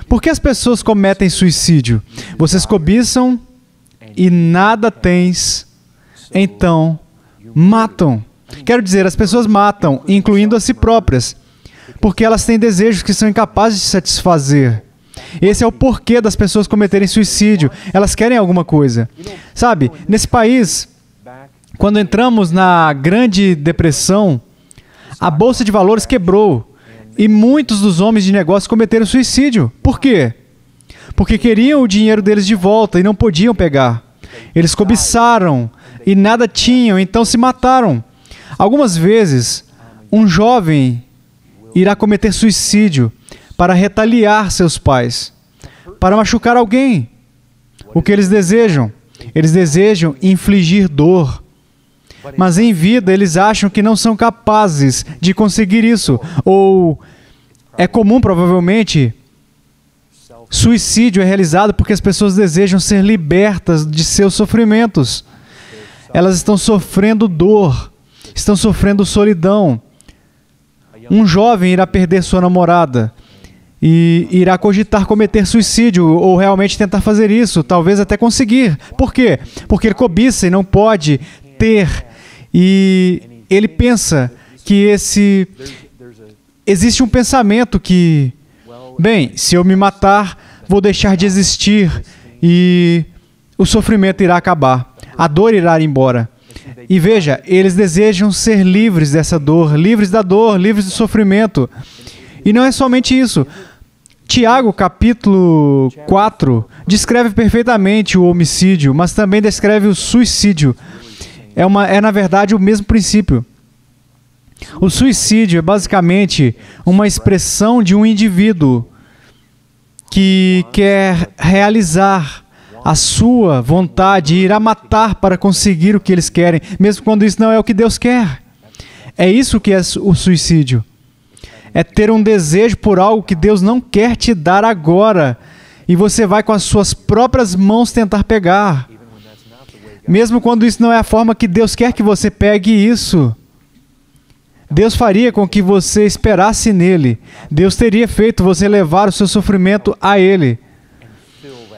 Por que as pessoas cometem suicídio? Vocês cobiçam e nada tens, então matam. Quero dizer, as pessoas matam, incluindo a si próprias, porque elas têm desejos que são incapazes de satisfazer. Esse é o porquê das pessoas cometerem suicídio. Elas querem alguma coisa. Sabe, nesse país, quando entramos na Grande Depressão, a Bolsa de Valores quebrou e muitos dos homens de negócio cometeram suicídio. Por quê? Porque queriam o dinheiro deles de volta e não podiam pegar. Eles cobiçaram e nada tinham, então se mataram. Algumas vezes, um jovem irá cometer suicídio para retaliar seus pais, para machucar alguém. O que eles desejam? Eles desejam infligir dor. Mas em vida eles acham que não são capazes de conseguir isso. Ou é comum, provavelmente, suicídio é realizado porque as pessoas desejam ser libertas de seus sofrimentos. Elas estão sofrendo dor, estão sofrendo solidão. Um jovem irá perder sua namorada e irá cogitar cometer suicídio ou realmente tentar fazer isso, talvez até conseguir. Por quê? Porque ele cobiça e não pode ter. E ele pensa que existe um pensamento que, bem, se eu me matar, vou deixar de existir e o sofrimento irá acabar, a dor irá embora. E veja, eles desejam ser livres dessa dor, livres do sofrimento. E não é somente isso. Tiago, capítulo 4, descreve perfeitamente o homicídio, mas também descreve o suicídio. É, na verdade, o mesmo princípio. O suicídio é basicamente uma expressão de um indivíduo que quer realizar a sua vontade e irá matar para conseguir o que eles querem, mesmo quando isso não é o que Deus quer. É isso que é o suicídio. É ter um desejo por algo que Deus não quer te dar agora, e você vai com as suas próprias mãos tentar pegar. Mesmo quando isso não é a forma que Deus quer que você pegue isso. Deus faria com que você esperasse nele. Deus teria feito você levar o seu sofrimento a Ele.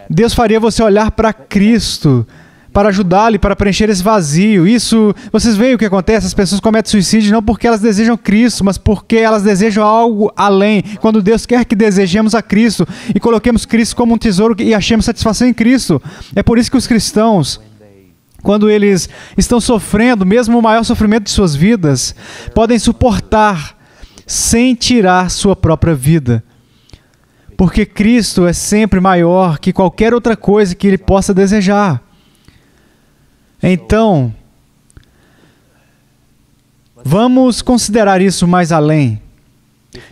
Deus faria você olhar para Cristo, para ajudá-lo e para preencher esse vazio. Isso, vocês veem o que acontece? As pessoas cometem suicídio não porque elas desejam Cristo, mas porque elas desejam algo além. Quando Deus quer que desejemos a Cristo e coloquemos Cristo como um tesouro e achemos satisfação em Cristo. É por isso que os cristãos, quando eles estão sofrendo, mesmo o maior sofrimento de suas vidas, podem suportar sem tirar sua própria vida. Porque Cristo é sempre maior que qualquer outra coisa que ele possa desejar. Então, vamos considerar isso mais além.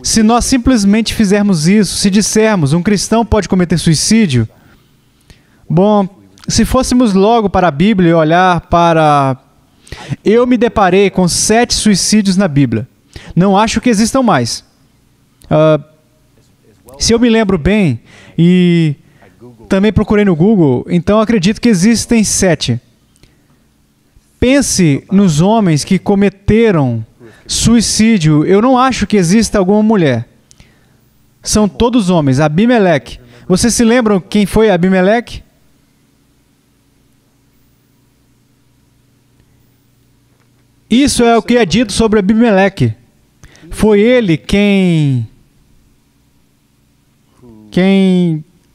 Se nós simplesmente fizermos isso, se dissermos, um cristão pode cometer suicídio, bom, se fôssemos logo para a Bíblia e olhar para... Eu me deparei com 7 suicídios na Bíblia. Não acho que existam mais. Se eu me lembro bem, e também procurei no Google, então acredito que existem 7. Pense nos homens que cometeram suicídio. Eu não acho que exista alguma mulher. São todos homens. Abimeleque. Vocês se lembram quem foi Abimeleque? Isso é o que é dito sobre Abimeleque. Foi ele quem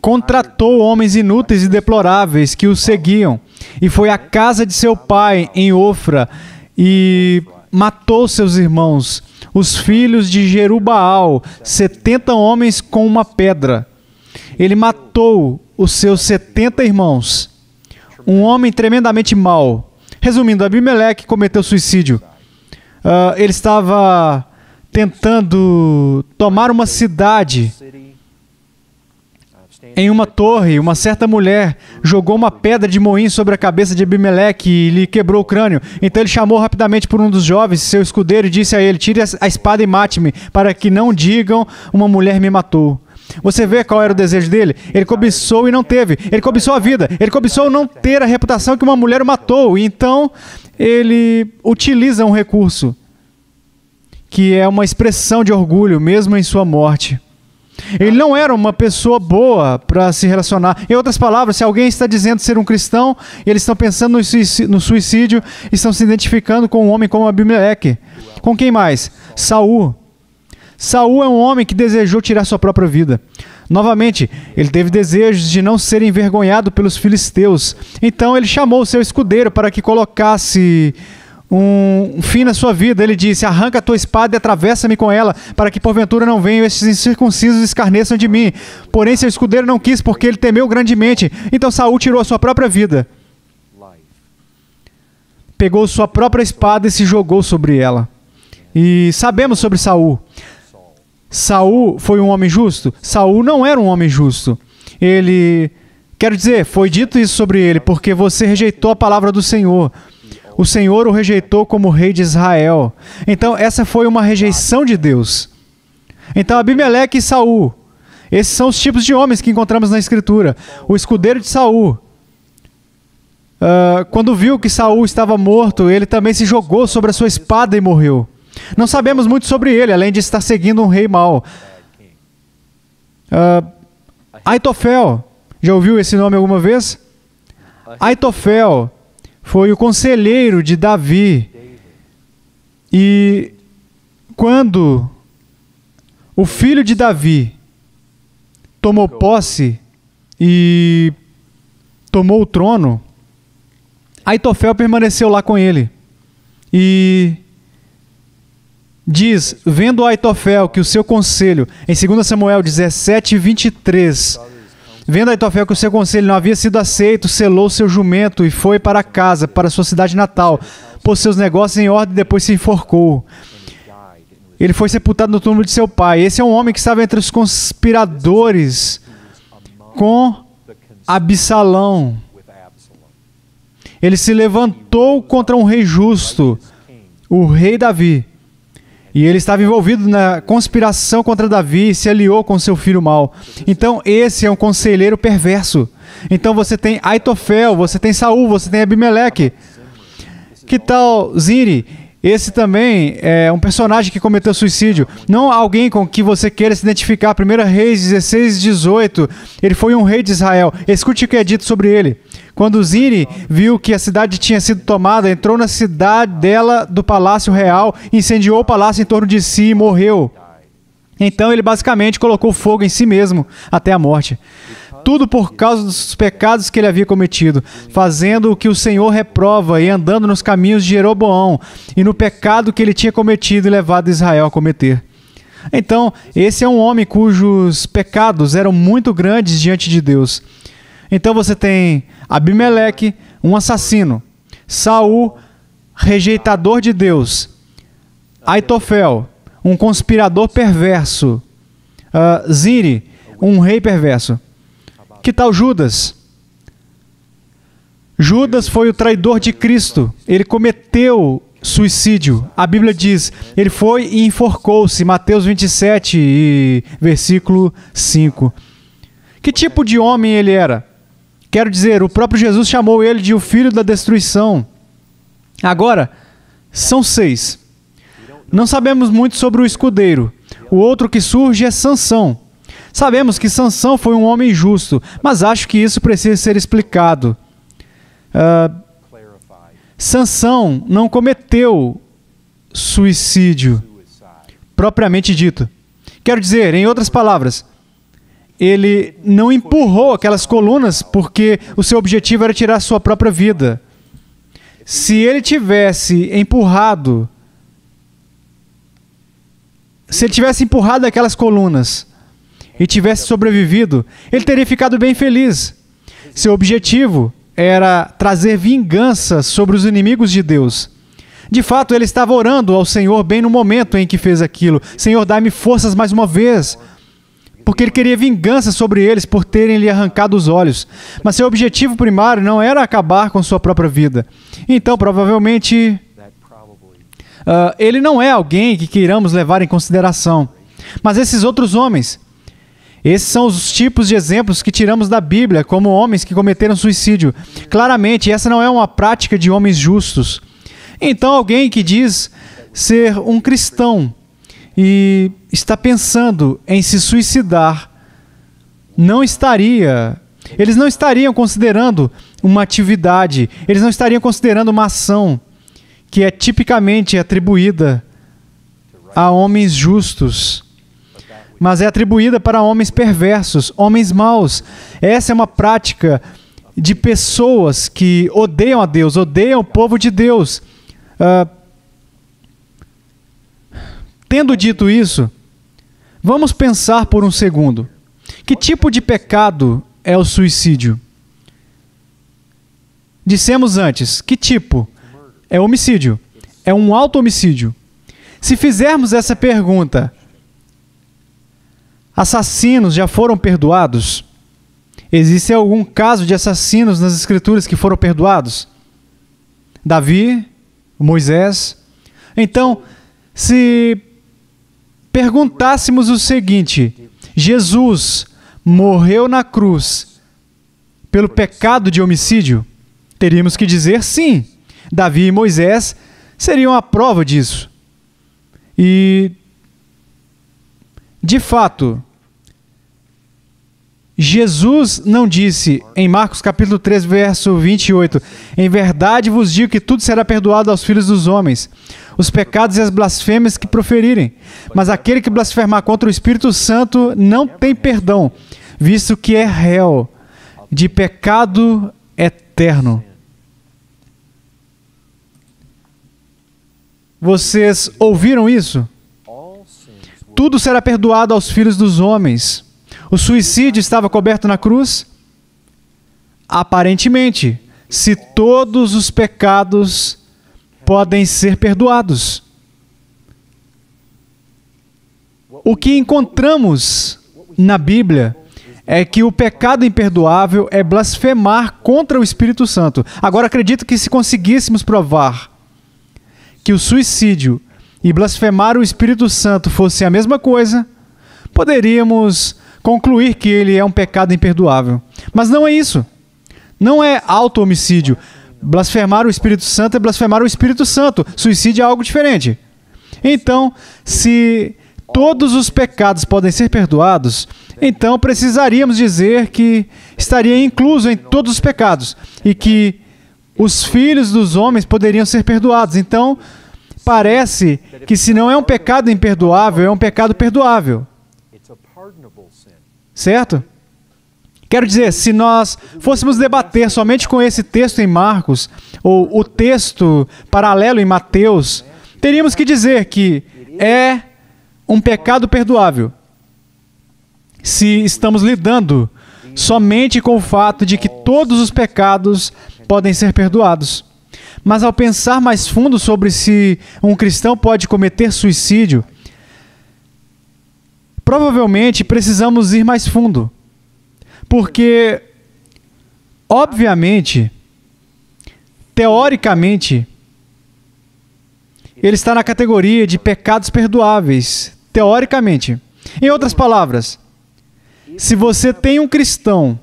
contratou homens inúteis e deploráveis que o seguiam. E foi à casa de seu pai, em Ofra, e matou seus irmãos, os filhos de Jerubaal, 70 homens com uma pedra. Ele matou os seus 70 irmãos. Um homem tremendamente mau. Resumindo, Abimeleque cometeu suicídio. Ele estava tentando tomar uma cidade. Em uma torre, uma certa mulher jogou uma pedra de moinho sobre a cabeça de Abimeleque e lhe quebrou o crânio. Então ele chamou rapidamente por um dos jovens, seu escudeiro, e disse a ele: tire a espada e mate-me, para que não digam, uma mulher me matou. Você vê qual era o desejo dele? Ele cobiçou e não teve. Ele cobiçou a vida. Ele cobiçou não ter a reputação que uma mulher o matou. E então ele utiliza um recurso que é uma expressão de orgulho, mesmo em sua morte. Ele não era uma pessoa boa para se relacionar. Em outras palavras, se alguém está dizendo ser um cristão e eles estão pensando no suicídio, estão se identificando com um homem como Abimeleque. Com quem mais? Saul. Saul é um homem que desejou tirar sua própria vida. Novamente, ele teve desejos de não ser envergonhado pelos filisteus. Então ele chamou o seu escudeiro para que colocasse um fim na sua vida. Ele disse: arranca a tua espada e atravessa-me com ela, para que porventura não venham estes incircuncisos e escarneçam de mim. Porém seu escudeiro não quis, porque ele temeu grandemente. Então Saul tirou a sua própria vida. Pegou sua própria espada e se jogou sobre ela. E sabemos sobre Saul. Saul foi um homem justo? Saul não era um homem justo. Quero dizer, foi dito isso sobre ele, porque você rejeitou a palavra do Senhor. O Senhor o rejeitou como rei de Israel. Então, essa foi uma rejeição de Deus. Então, Abimeleque e Saul, esses são os tipos de homens que encontramos na Escritura. O escudeiro de Saul, quando viu que Saul estava morto, ele também se jogou sobre a sua espada e morreu. Não sabemos muito sobre ele, além de estar seguindo um rei mau. Aitofel, já ouviu esse nome alguma vez? Aitofel foi o conselheiro de Davi. E quando o filho de Davi tomou posse e tomou o trono, Aitofel permaneceu lá com ele. E diz, vendo Aitofel que o seu conselho, em 2 Samuel 17, 23, vendo Aitofel que o seu conselho não havia sido aceito, selou seu jumento e foi para casa, para sua cidade natal, pôs seus negócios em ordem e depois se enforcou. Ele foi sepultado no túmulo de seu pai. Esse é um homem que estava entre os conspiradores com Absalão. Ele se levantou contra um rei justo, o rei Davi. E ele estava envolvido na conspiração contra Davi e se aliou com seu filho mau. Então, esse é um conselheiro perverso. Então, você tem Aitofel, você tem Saul, você tem Abimeleque. Que tal Zimri? Esse também é um personagem que cometeu suicídio. Não alguém com que você queira se identificar. 1 Reis 16, 18. Ele foi um rei de Israel. Escute o que é dito sobre ele. Quando Zimri viu que a cidade tinha sido tomada, entrou na cidadela do palácio real, incendiou o palácio em torno de si e morreu. Então ele basicamente colocou fogo em si mesmo até a morte. Tudo por causa dos pecados que ele havia cometido, fazendo o que o Senhor reprova e andando nos caminhos de Jeroboão e no pecado que ele tinha cometido e levado Israel a cometer. Então, esse é um homem cujos pecados eram muito grandes diante de Deus. Então você tem Abimeleque, um assassino, Saul, rejeitador de Deus, Aitofel, um conspirador perverso, Zimri, um rei perverso. Que tal Judas? Judas foi o traidor de Cristo. Ele cometeu suicídio. A Bíblia diz, ele foi e enforcou-se. Mateus 27, e versículo 5. Que tipo de homem ele era? Quero dizer, o próprio Jesus chamou ele de o filho da destruição. Agora, são 6. Não sabemos muito sobre o escudeiro. O outro que surge é Sansão. Sabemos que Sansão foi um homem justo, mas acho que isso precisa ser explicado. Sansão não cometeu suicídio, propriamente dito. Quero dizer, em outras palavras, ele não empurrou aquelas colunas porque o seu objetivo era tirar sua própria vida. Se ele tivesse empurrado aquelas colunas e tivesse sobrevivido, ele teria ficado bem feliz. Seu objetivo era trazer vingança sobre os inimigos de Deus. De fato, ele estava orando ao Senhor bem no momento em que fez aquilo. Senhor, dá-me forças mais uma vez. Porque ele queria vingança sobre eles por terem lhe arrancado os olhos. Mas seu objetivo primário não era acabar com sua própria vida. Então, provavelmente, ele não é alguém que queiramos levar em consideração. Mas esses outros homens, esses são os tipos de exemplos que tiramos da Bíblia como homens que cometeram suicídio. Claramente, essa não é uma prática de homens justos. Então, alguém que diz ser um cristão e está pensando em se suicidar, eles não estariam considerando uma atividade, eles não estariam considerando uma ação que é tipicamente atribuída a homens justos, mas é atribuída para homens perversos, homens maus. Essa é uma prática de pessoas que odeiam a Deus, odeiam o povo de Deus. Tendo dito isso, vamos pensar por um segundo. Que tipo de pecado é o suicídio? Dissemos antes, que tipo? É homicídio. É um auto-homicídio. Se fizermos essa pergunta, assassinos já foram perdoados? Existe algum caso de assassinos nas Escrituras que foram perdoados? Davi, Moisés. Então, se perguntássemos o seguinte: Jesus morreu na cruz pelo pecado de homicídio? Teríamos que dizer sim. Davi e Moisés seriam a prova disso. E, de fato, Jesus não disse, em Marcos capítulo 3, verso 28, em verdade vos digo que tudo será perdoado aos filhos dos homens, os pecados e as blasfêmias que proferirem. Mas aquele que blasfemar contra o Espírito Santo não tem perdão, visto que é réu de pecado eterno. Vocês ouviram isso? Tudo será perdoado aos filhos dos homens. O suicídio estava coberto na cruz? Aparentemente, se todos os pecados podem ser perdoados. O que encontramos na Bíblia é que o pecado imperdoável é blasfemar contra o Espírito Santo. Agora, acredito que se conseguíssemos provar que o suicídio e blasfemar o Espírito Santo fosse a mesma coisa, poderíamos concluir que ele é um pecado imperdoável. Mas não é isso. Não é auto-homicídio. Blasfemar o Espírito Santo é blasfemar o Espírito Santo. Suicídio é algo diferente. Então, se todos os pecados podem ser perdoados, então precisaríamos dizer que estaria incluso em todos os pecados e que os filhos dos homens poderiam ser perdoados. Então, parece que se não é um pecado imperdoável, é um pecado perdoável. Certo? Quero dizer, se nós fôssemos debater somente com esse texto em Marcos, ou o texto paralelo em Mateus, teríamos que dizer que é um pecado perdoável. Se estamos lidando somente com o fato de que todos os pecados podem ser perdoados. Mas ao pensar mais fundo sobre se um cristão pode cometer suicídio, provavelmente precisamos ir mais fundo. Porque, obviamente, teoricamente, ele está na categoria de pecados perdoáveis. Teoricamente. Em outras palavras, se você tem um cristão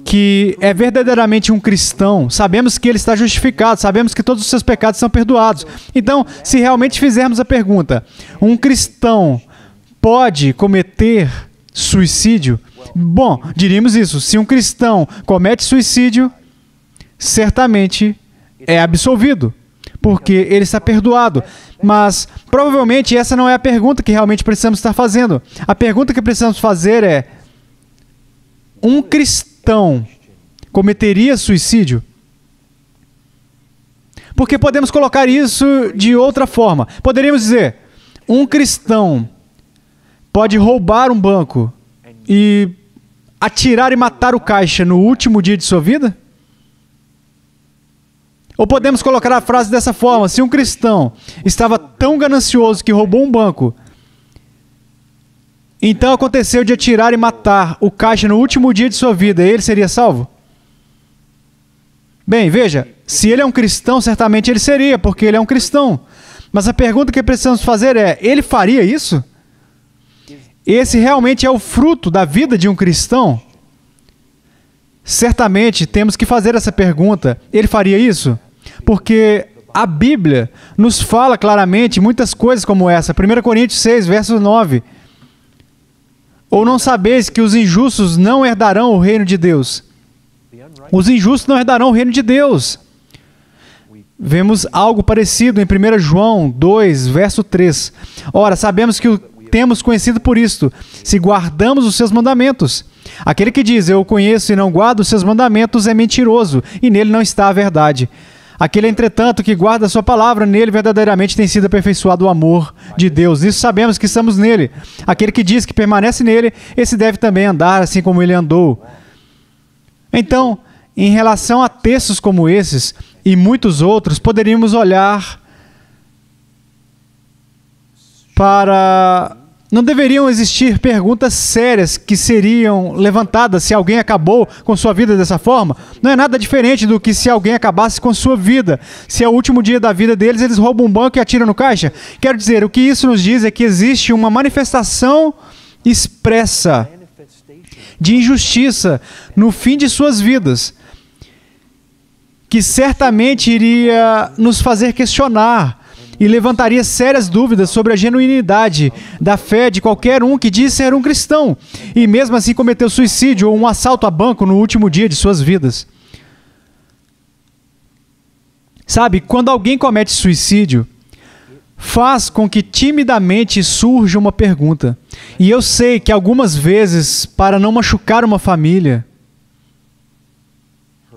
que é verdadeiramente um cristão, sabemos que ele está justificado, sabemos que todos os seus pecados são perdoados. Então, se realmente fizermos a pergunta, um cristão pode cometer suicídio? Bom, diríamos isso. Se um cristão comete suicídio, certamente é absolvido, porque ele está perdoado. Mas, provavelmente, essa não é a pergunta que realmente precisamos estar fazendo. A pergunta que precisamos fazer é: um cristão cometeria suicídio? Porque podemos colocar isso de outra forma. Poderíamos dizer, um cristão pode roubar um banco e atirar e matar o caixa no último dia de sua vida? Ou podemos colocar a frase dessa forma: se um cristão estava tão ganancioso que roubou um banco, então aconteceu de atirar e matar o caixa no último dia de sua vida, ele seria salvo? Bem, veja, se ele é um cristão, certamente ele seria, porque ele é um cristão. Mas a pergunta que precisamos fazer é: ele faria isso? Esse realmente é o fruto da vida de um cristão? Certamente temos que fazer essa pergunta: ele faria isso? Porque a Bíblia nos fala claramente muitas coisas como essa. 1 Coríntios 6, verso 9. Ou não sabeis que os injustos não herdarão o reino de Deus? Os injustos não herdarão o reino de Deus. Vemos algo parecido em 1 João 2, verso 3. Ora, sabemos que o temos conhecido por isto, se guardamos os seus mandamentos. Aquele que diz, eu o conheço e não guardo os seus mandamentos, é mentiroso, e nele não está a verdade. Aquele, entretanto, que guarda a sua palavra, nele verdadeiramente tem sido aperfeiçoado o amor de Deus. Isso sabemos que estamos nele. Aquele que diz que permanece nele, esse deve também andar assim como ele andou. Então, em relação a textos como esses e muitos outros, poderíamos olhar para... Não deveriam existir perguntas sérias que seriam levantadas se alguém acabou com sua vida dessa forma? Não é nada diferente do que se alguém acabasse com sua vida. Se é o último dia da vida deles, eles roubam um banco e atiram no caixa? Quero dizer, o que isso nos diz é que existe uma manifestação expressa de injustiça no fim de suas vidas, que certamente iria nos fazer questionar e levantaria sérias dúvidas sobre a genuinidade da fé de qualquer um que diz ser um cristão e mesmo assim cometeu suicídio ou um assalto a banco no último dia de suas vidas. Sabe, quando alguém comete suicídio, faz com que timidamente surja uma pergunta. E eu sei que algumas vezes, para não machucar uma família,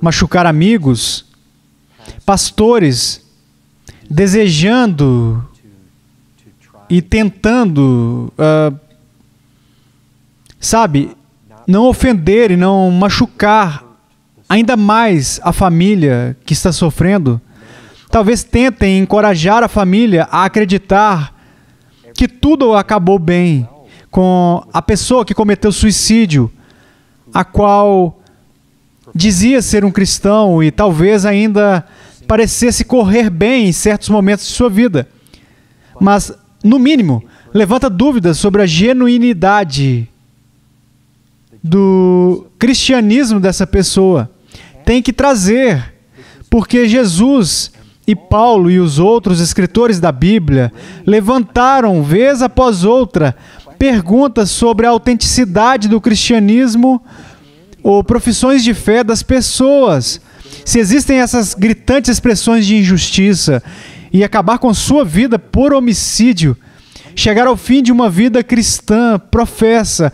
machucar amigos, pastores, desejando e tentando, não ofender e não machucar ainda mais a família que está sofrendo, talvez tentem encorajar a família a acreditar que tudo acabou bem com a pessoa que cometeu suicídio, a qual dizia ser um cristão e talvez ainda parecesse correr bem em certos momentos de sua vida. Mas, no mínimo, levanta dúvidas sobre a genuinidade do cristianismo dessa pessoa. Tem que trazer, porque Jesus e Paulo e os outros escritores da Bíblia levantaram, vez após outra, perguntas sobre a autenticidade do cristianismo ou profissões de fé das pessoas. Se existem essas gritantes expressões de injustiça e acabar com sua vida por homicídio, chegar ao fim de uma vida cristã, professa,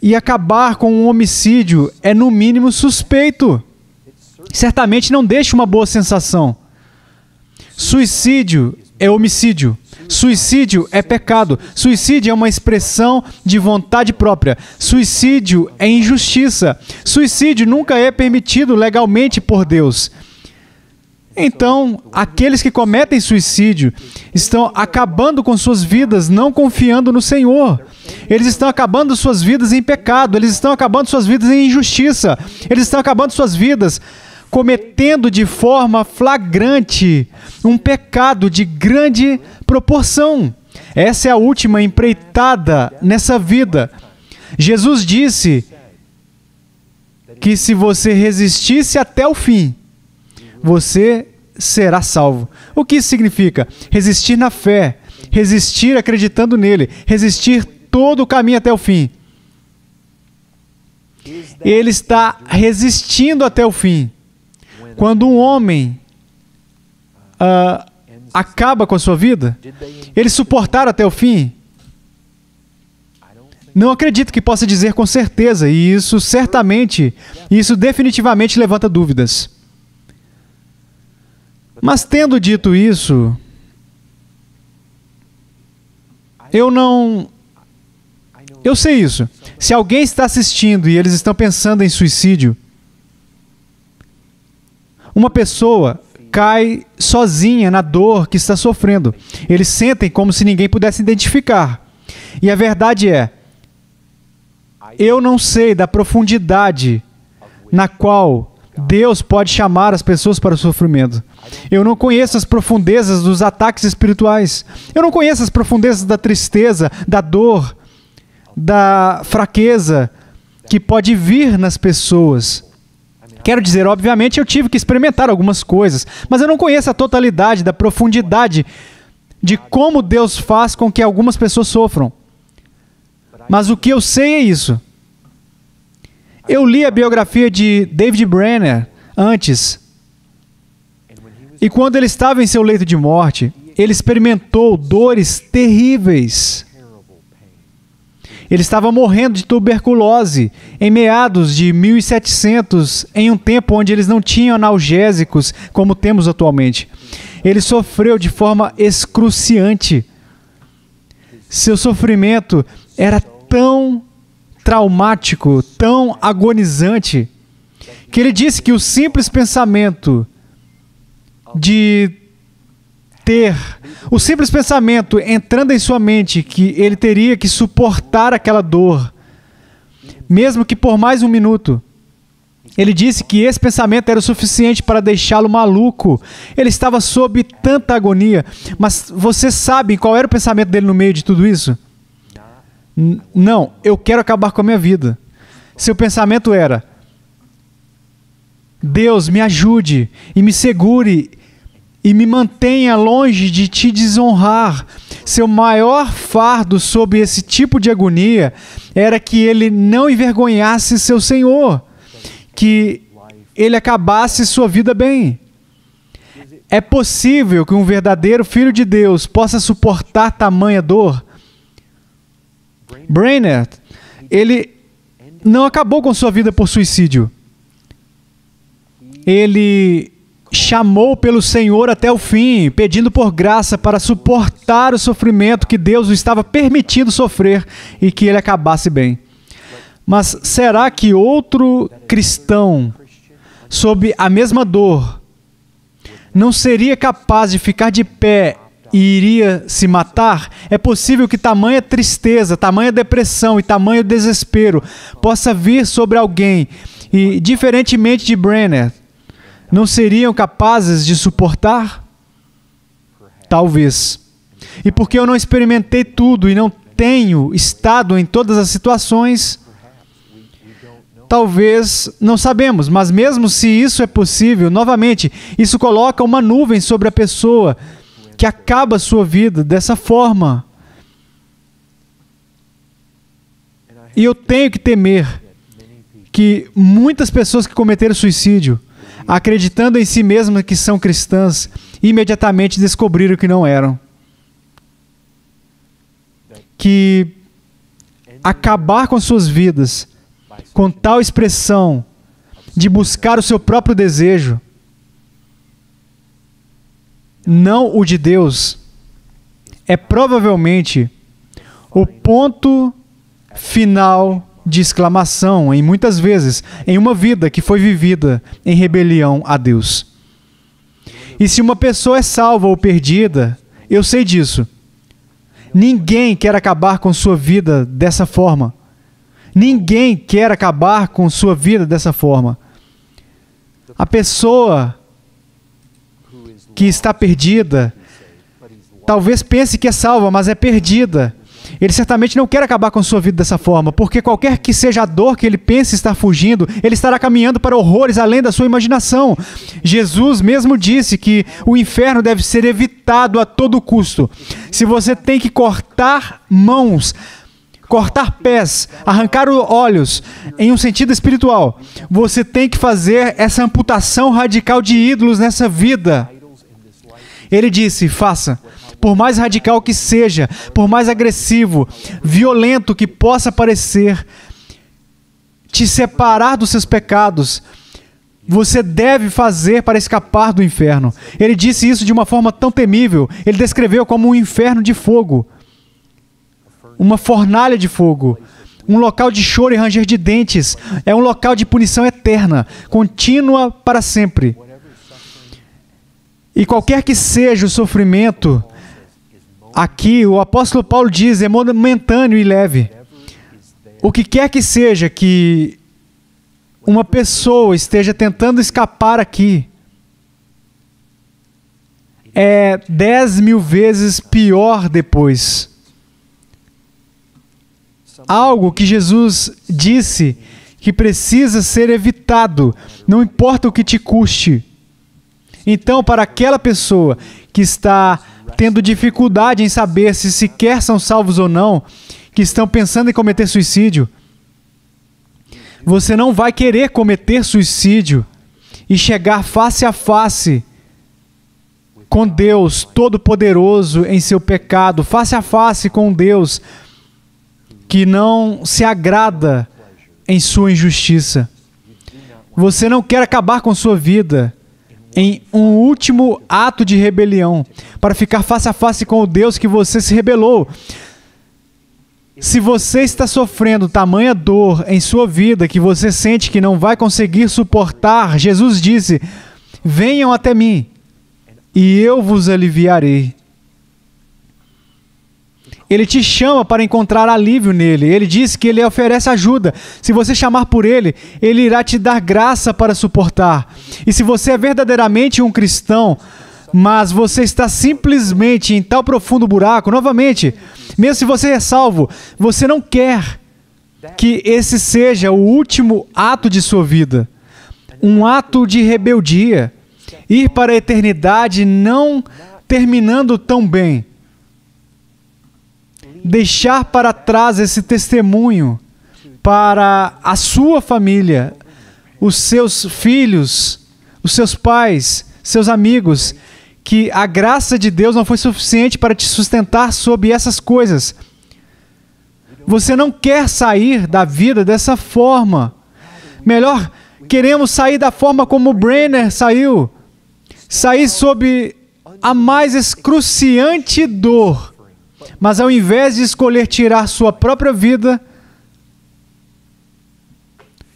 e acabar com um homicídio é no mínimo suspeito. Certamente não deixa uma boa sensação. Suicídio é homicídio. Suicídio é pecado. Suicídio é uma expressão de vontade própria. Suicídio é injustiça. Suicídio nunca é permitido legalmente por Deus. Então, aqueles que cometem suicídio estão acabando com suas vidas não confiando no Senhor. Eles estão acabando suas vidas em pecado. Eles estão acabando suas vidas em injustiça. Eles estão acabando suas vidas cometendo de forma flagrante um pecado de grande proporção. Essa é a última empreitada nessa vida. Jesus disse que se você resistisse até o fim, você será salvo. O que isso significa? Resistir na fé, resistir acreditando nele, resistir todo o caminho até o fim. Ele está resistindo até o fim. Quando um homem acaba com a sua vida, eles suportaram até o fim? Não acredito que possa dizer com certeza, e isso definitivamente levanta dúvidas. Mas tendo dito isso, eu sei isso. Se alguém está assistindo e eles estão pensando em suicídio, uma pessoa cai sozinha na dor que está sofrendo. Eles sentem como se ninguém pudesse identificar. E a verdade é, eu não sei da profundidade na qual Deus pode chamar as pessoas para o sofrimento. Eu não conheço as profundezas dos ataques espirituais. Eu não conheço as profundezas da tristeza, da dor, da fraqueza que pode vir nas pessoas. Quero dizer, obviamente, eu tive que experimentar algumas coisas, mas eu não conheço a totalidade da profundidade de como Deus faz com que algumas pessoas sofram. Mas o que eu sei é isso. Eu li a biografia de David Brenner antes, e quando ele estava em seu leito de morte, ele experimentou dores terríveis. Ele estava morrendo de tuberculose em meados de 1700, em um tempo onde eles não tinham analgésicos como temos atualmente. Ele sofreu de forma excruciante. Seu sofrimento era tão traumático, tão agonizante, que ele disse que o simples pensamento entrando em sua mente que ele teria que suportar aquela dor, mesmo que por mais um minuto. Ele disse que esse pensamento era o suficiente para deixá-lo maluco. Ele estava sob tanta agonia. Mas você sabe qual era o pensamento dele no meio de tudo isso? Não, eu quero acabar com a minha vida. Seu pensamento era: Deus, me ajude e me segure e me mantenha longe de te desonrar. Seu maior fardo sob esse tipo de agonia era que ele não envergonhasse seu Senhor, que ele acabasse sua vida bem. É possível que um verdadeiro filho de Deus possa suportar tamanha dor? Brenner, ele não acabou com sua vida por suicídio. Ele chamou pelo Senhor até o fim, pedindo por graça para suportar o sofrimento que Deus o estava permitindo sofrer e que ele acabasse bem. Mas será que outro cristão, sob a mesma dor, não seria capaz de ficar de pé e iria se matar? É possível que tamanha tristeza, tamanha depressão e tamanho desespero possa vir sobre alguém e, diferentemente de Brenner, não seriam capazes de suportar? Talvez. E porque eu não experimentei tudo e não tenho estado em todas as situações, talvez, não sabemos, mas mesmo se isso é possível, novamente, isso coloca uma nuvem sobre a pessoa que acaba a sua vida dessa forma. E eu tenho que temer que muitas pessoas que cometeram suicídio, acreditando em si mesmas que são cristãs, imediatamente descobriram que não eram. Que acabar com suas vidas com tal expressão de buscar o seu próprio desejo, não o de Deus, é provavelmente o ponto final de exclamação, em muitas vezes, em uma vida que foi vivida em rebelião a Deus. E se uma pessoa é salva ou perdida, eu sei disso. Ninguém quer acabar com sua vida dessa forma. Ninguém quer acabar com sua vida dessa forma. A pessoa que está perdida, talvez pense que é salva, mas é perdida. Ele certamente não quer acabar com sua vida dessa forma, porque qualquer que seja a dor que ele pense estar fugindo, ele estará caminhando para horrores além da sua imaginação. Jesus mesmo disse que o inferno deve ser evitado a todo custo. Se você tem que cortar mãos, cortar pés, arrancar olhos, em um sentido espiritual, você tem que fazer essa amputação radical de ídolos nessa vida. Ele disse: faça. Por mais radical que seja, por mais agressivo, violento que possa parecer, te separar dos seus pecados, você deve fazer para escapar do inferno. Ele disse isso de uma forma tão temível, ele descreveu como um inferno de fogo, uma fornalha de fogo, um local de choro e ranger de dentes, é um local de punição eterna, contínua para sempre. E qualquer que seja o sofrimento, aqui o apóstolo Paulo diz, é momentâneo e leve. O que quer que seja que uma pessoa esteja tentando escapar aqui, é 10.000 vezes pior depois. Algo que Jesus disse que precisa ser evitado, não importa o que te custe. Então, para aquela pessoa que está tendo dificuldade em saber se sequer são salvos ou não, que estão pensando em cometer suicídio, você não vai querer cometer suicídio e chegar face a face com Deus Todo-Poderoso em seu pecado, face a face com Deus que não se agrada em sua injustiça. Você não quer acabar com sua vida em um último ato de rebelião, para ficar face a face com o Deus que você se rebelou. Se você está sofrendo tamanha dor em sua vida que você sente que não vai conseguir suportar, Jesus disse: venham até mim e eu vos aliviarei. Ele te chama para encontrar alívio nele. Ele diz que ele oferece ajuda. Se você chamar por ele, ele irá te dar graça para suportar. E se você é verdadeiramente um cristão, mas você está simplesmente em tal profundo buraco, novamente, mesmo se você é salvo, você não quer que esse seja o último ato de sua vida. Um ato de rebeldia. Ir para a eternidade não terminando tão bem. Deixar para trás esse testemunho para a sua família, os seus filhos, os seus pais, seus amigos, que a graça de Deus não foi suficiente para te sustentar sob essas coisas. Você não quer sair da vida dessa forma. Melhor, queremos sair da forma como Brenner saiu. Sair sob a mais excruciante dor. Mas ao invés de escolher tirar sua própria vida,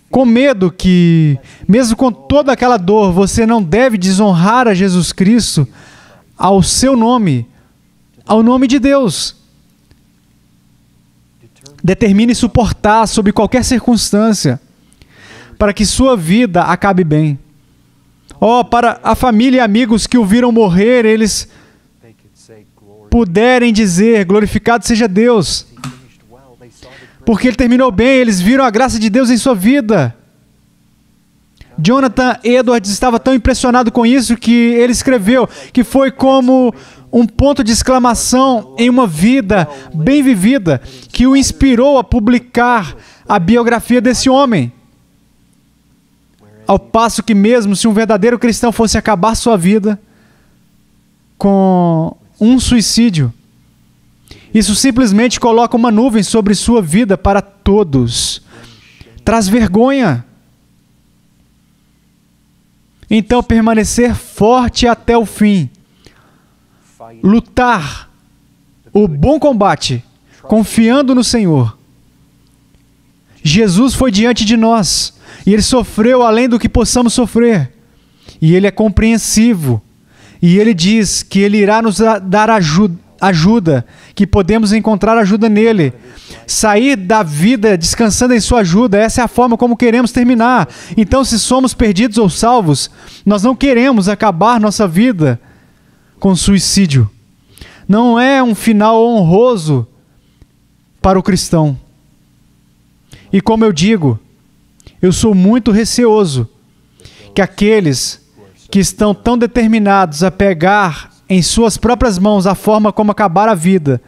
com medo que, mesmo com toda aquela dor, você não deve desonrar a Jesus Cristo, ao seu nome, ao nome de Deus. Determine suportar sob qualquer circunstância, para que sua vida acabe bem. Para a família e amigos que o viram morrer, eles puderem dizer: glorificado seja Deus, porque ele terminou bem, eles viram a graça de Deus em sua vida. Jonathan Edwards estava tão impressionado com isso que ele escreveu que foi como um ponto de exclamação em uma vida bem vivida que o inspirou a publicar a biografia desse homem. Ao passo que mesmo se um verdadeiro cristão fosse acabar sua vida com um suicídio, isso simplesmente coloca uma nuvem sobre sua vida para todos. Traz vergonha. Então, permanecer forte até o fim. Lutar o bom combate, confiando no Senhor. Jesus foi diante de nós, e Ele sofreu além do que possamos sofrer. E Ele é compreensivo. E Ele diz que Ele irá nos dar ajuda, que podemos encontrar ajuda nele. Sair da vida descansando em sua ajuda, essa é a forma como queremos terminar. Então, se somos perdidos ou salvos, nós não queremos acabar nossa vida com suicídio. Não é um final honroso para o cristão. E como eu digo, eu sou muito receoso que aqueles que estão tão determinados a pegar em suas próprias mãos a forma como acabar a vida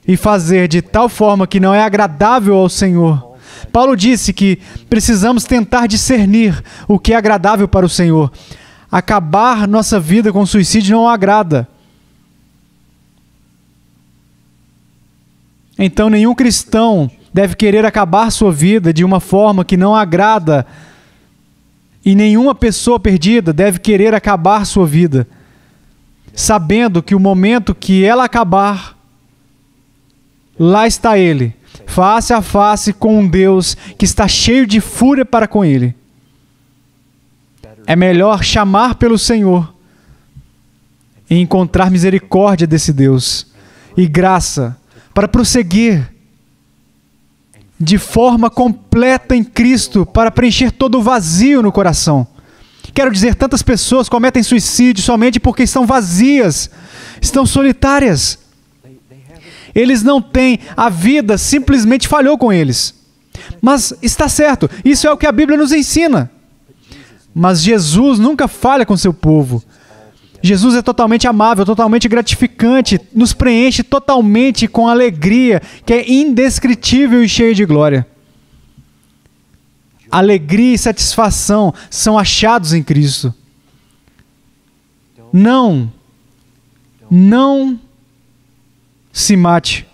e fazer de tal forma que não é agradável ao Senhor. Paulo disse que precisamos tentar discernir o que é agradável para o Senhor. Acabar nossa vida com suicídio não agrada. Então, nenhum cristão deve querer acabar sua vida de uma forma que não agrada, e nenhuma pessoa perdida deve querer acabar sua vida, sabendo que o momento que ela acabar, lá está ele, face a face com um Deus que está cheio de fúria para com ele. É melhor chamar pelo Senhor e encontrar misericórdia desse Deus e graça para prosseguir de forma completa em Cristo, para preencher todo o vazio no coração. Quero dizer, tantas pessoas cometem suicídio somente porque estão vazias, estão solitárias. Eles não têm, a vida simplesmente falhou com eles. Mas está certo, isso é o que a Bíblia nos ensina. Mas Jesus nunca falha com seu povo. Jesus é totalmente amável, totalmente gratificante, nos preenche totalmente com alegria, que é indescritível e cheia de glória. Alegria e satisfação são achados em Cristo. Não se mate.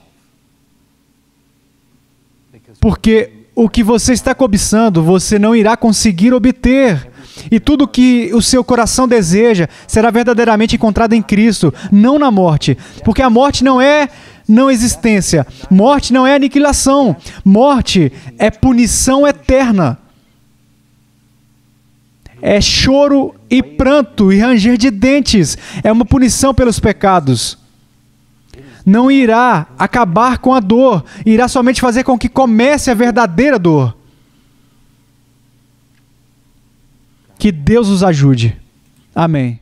Porque o que você está cobiçando, você não irá conseguir obter. E tudo que o seu coração deseja será verdadeiramente encontrado em Cristo, não na morte. Porque a morte não é não existência. Morte não é aniquilação. Morte é punição eterna. É choro e pranto e ranger de dentes. É uma punição pelos pecados. Não irá acabar com a dor. Irá somente fazer com que comece a verdadeira dor. Que Deus os ajude. Amém.